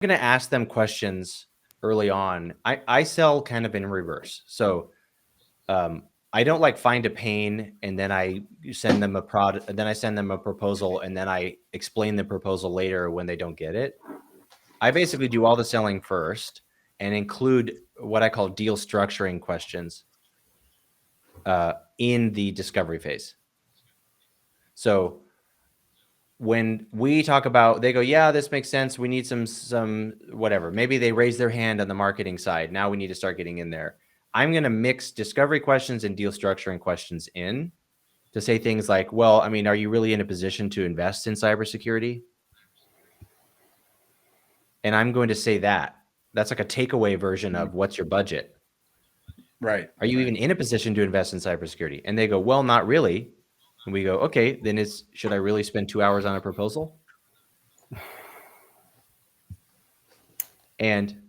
going to ask them questions early on. I sell kind of in reverse. So I don't like find a pain and then I send them a product, and then I send them a proposal, and then I explain the proposal later when they don't get it. I basically do all the selling first and include what I call deal structuring questions in the discovery phase. So when we talk about, they go, yeah, this makes sense. We need some whatever. Maybe they raise their hand on the marketing side. Now we need to start getting in there. I'm going to mix discovery questions and deal structuring questions in to say things like, well, I mean, are you really in a position to invest in cybersecurity? And I'm going to say that. That's like a takeaway version of what's your budget? Right. Are you even in a position to invest in cybersecurity? And they go, well, not really. And we go, okay, then should I really spend 2 hours on a proposal? And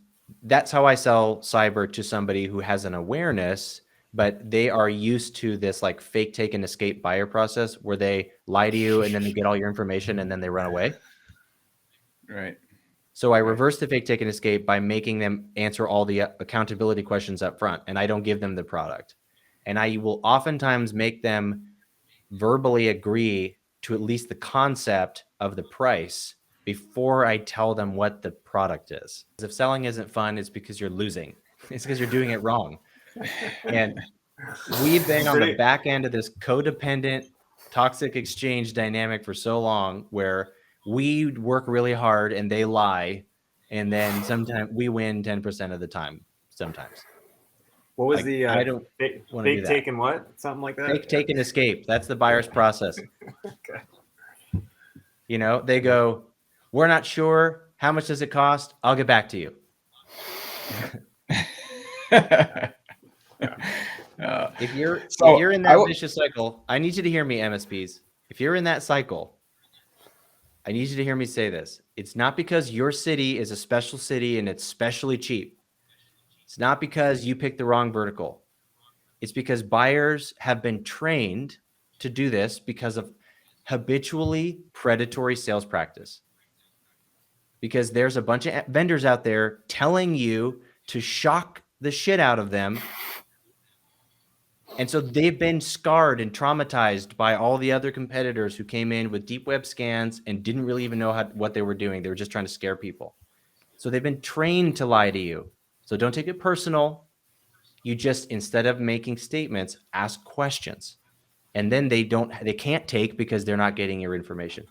that's how I sell cyber to somebody who has an awareness, but they are used to this like fake take and escape buyer process where they lie to you and then they get all your information and then they run away. Right. So I reverse the fake take and escape by making them answer all the accountability questions up front, and I don't give them the product. And I will oftentimes make them verbally agree to at least the concept of the price before I tell them what the product is. If selling isn't fun, it's because you're losing. It's because you're doing it wrong. And we've been on the back end of this codependent, toxic exchange dynamic for so long where we work really hard and they lie. And then sometimes we win 10% of the time, sometimes. What was the I don't want to do fake that. take and what? Something like that? Fake take and escape. That's the buyer's process. Okay. You know, they go, we're not sure. How much does it cost? I'll get back to you. If you're in that vicious cycle, I need you to hear me, MSPs. If you're in that cycle, I need you to hear me say this. It's not because your city is a special city and it's specially cheap. It's not because you picked the wrong vertical. It's because buyers have been trained to do this because of habitually predatory sales practice. Because there's a bunch of vendors out there telling you to shock the shit out of them. And so they've been scarred and traumatized by all the other competitors who came in with deep web scans and didn't really even know what they were doing. They were just trying to scare people. So they've been trained to lie to you. So don't take it personal. You just, instead of making statements, ask questions. And then they can't take because they're not getting your information.